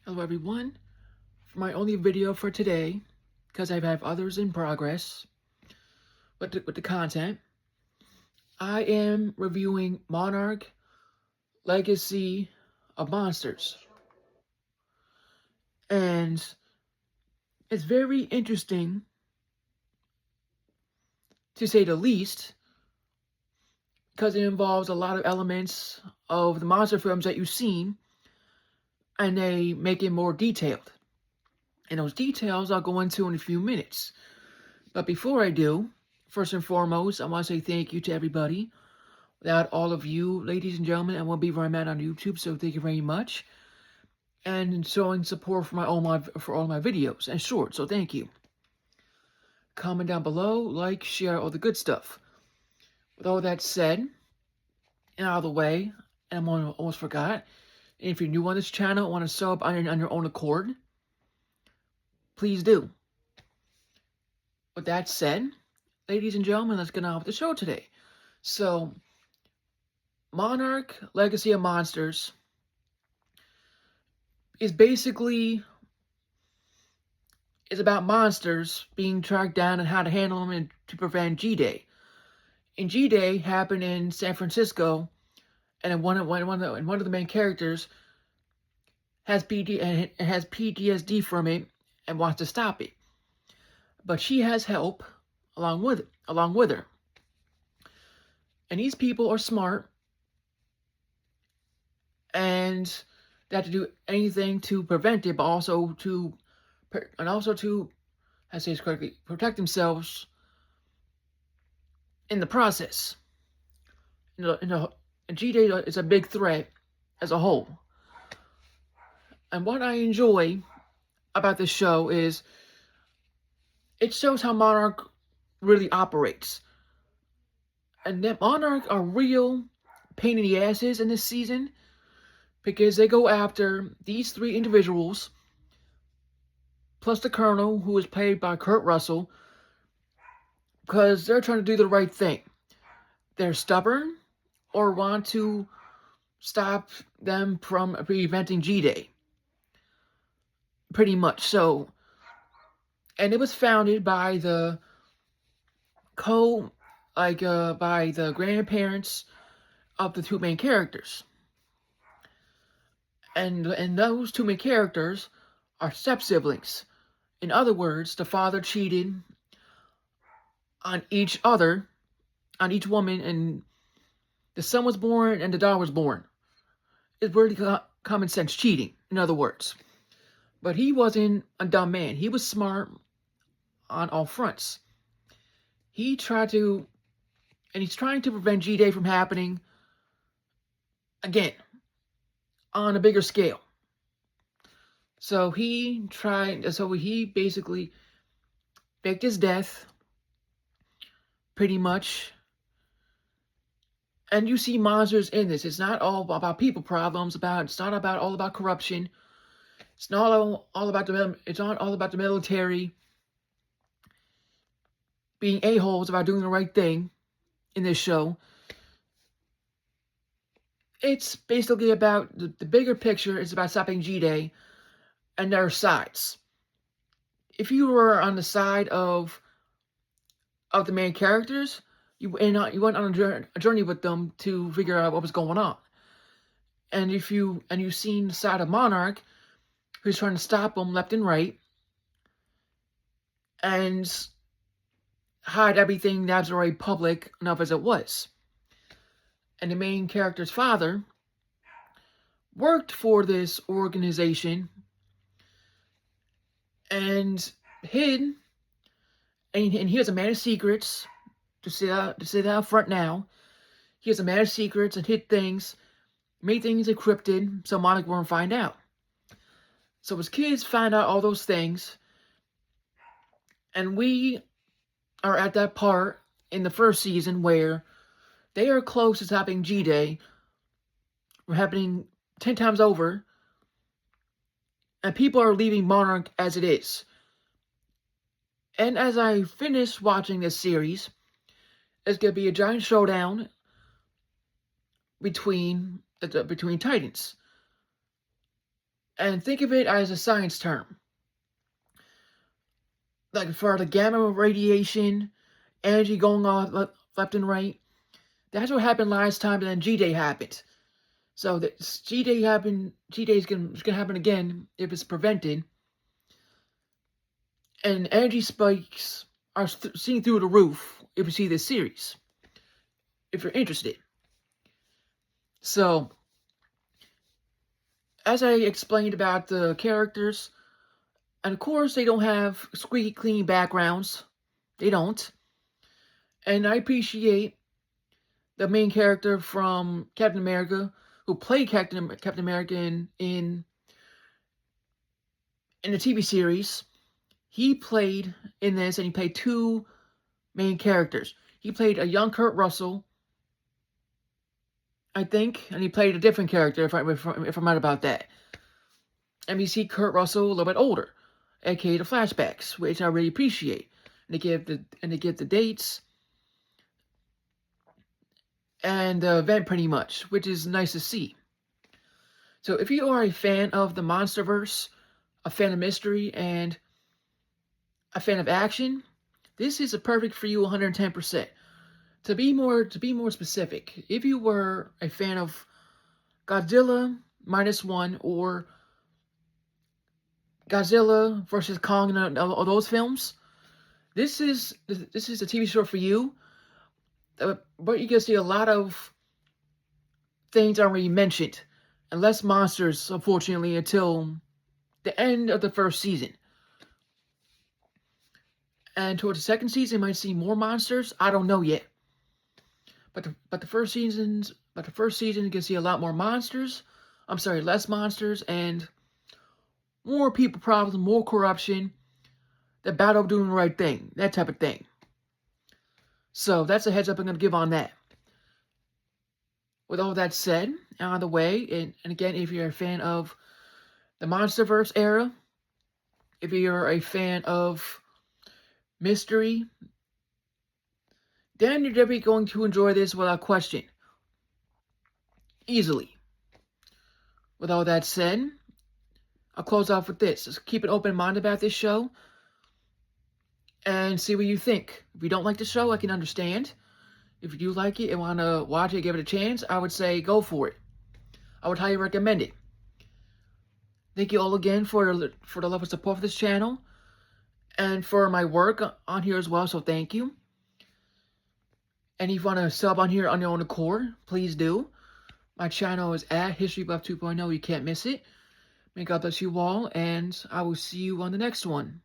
Hello everyone, for my only video for today, because I have others in progress with the content, I am reviewing Monarch Legacy of Monsters. And it's very interesting, to say the least, because it involves a lot of elements of the monster films that you've seen, and they make it more detailed. And those details I'll go into in a few minutes. But before I do, first and foremost, I want to say thank you to everybody. Without all of you, ladies and gentlemen, I won't be where I'm at on YouTube, so thank you very much. And showing support for all my videos and shorts, so thank you. Comment down below, like, share, all the good stuff. With all that said, and out of the way, and I almost forgot, and if you're new on this channel and want to sub on your own accord, please do. With that said, ladies and gentlemen, let's get on with the show today. So, Monarch Legacy of Monsters is basically about monsters being tracked down and how to handle them and to prevent G-Day. And G-Day happened in San Francisco, and one of the main characters has PTSD from it and wants to stop it. But she has help along with her. And these people are smart, and they have to do anything to prevent it, but also to I say this correctly, protect themselves in the process. G-Day is a big threat as a whole. And what I enjoy about this show is it shows how Monarch really operates. And that Monarch are real pain in the asses in this season, because they go after these three individuals, plus the Colonel, who is played by Kurt Russell, because they're trying to do the right thing. They're stubborn, or want to stop them from preventing G-Day. Pretty much so. And it was founded by the by the grandparents of the two main characters. And those two main characters are step-siblings. In other words, the father cheated on each woman, and the son was born and the daughter was born. It's really common sense cheating, in other words. But he wasn't a dumb man. He was smart on all fronts. He's trying to prevent G-Day from happening again on a bigger scale. So he basically faked his death, pretty much. And you see monsters in this. It's not all about people problems. It's not all about corruption. It's not all about the military being a-holes about doing the right thing in this show. It's basically about the bigger picture. It's about stopping G-Day and their sides. If you were on the side of the main characters, you went on a journey with them to figure out what was going on. And you've seen the side of Monarch, who's trying to stop them left and right, and hide everything that's already public enough as it was. And the main character's father worked for this organization and hid, and he has a man of secrets, to say that up front now. He has a man of secrets and hid things, made things encrypted so Monarch won't find out. So his kids find out all those things, and we are at that part in the first season where they are close to stopping G-Day from happening 10 times over, and people are leaving Monarch as it is. And as I finish watching this series, it's going to be a giant showdown between Titans. And think of it as a science term. Like for the gamma radiation, energy going off left and right. That's what happened last time, and then G-Day happened. So the G-Day happened. G-Day is gonna happen again if it's prevented. And energy spikes are seen through the roof if you see this series. If you're interested. So, as I explained about the characters, and of course they don't have squeaky clean backgrounds. They don't. And I appreciate the main character from Captain America, who played Captain America in the TV series. He played in this, and he played two main characters. He played a young Kurt Russell, I think, and he played a different character, if I'm right about that. And we see Kurt Russell a little bit older, aka the flashbacks, which I really appreciate. And they give the dates and the event pretty much, which is nice to see. So if you are a fan of the MonsterVerse, a fan of mystery, and a fan of action, this is a perfect for you 110%. To be more specific, if you were a fan of Godzilla -1 or Godzilla versus Kong and all those films, this is a TV show for you. But you can see a lot of things already mentioned, and less monsters, unfortunately, until the end of the first season. And towards the second season, you might see more monsters. I don't know yet. But the first season, you can see a lot more monsters. I'm sorry, less monsters and more people problems, more corruption. The battle of doing the right thing, that type of thing. So that's a heads up I'm going to give on that. With all that said, out of the way, and again, if you're a fan of the MonsterVerse era, if you're a fan of mystery, then you're definitely going to enjoy this without question. Easily. With all that said, I'll close off with this. Just keep an open mind about this show and see what you think. If you don't like the show, I can understand. If you do like it and want to watch it, give it a chance, I would say go for it. I would highly recommend it. Thank you all again for the love and support for this channel and for my work on here as well, so thank you. And if you want to sub on here on your own accord, please do. My channel is at HistoryBuff 2.0. You can't miss it. May God bless you all, and I will see you on the next one.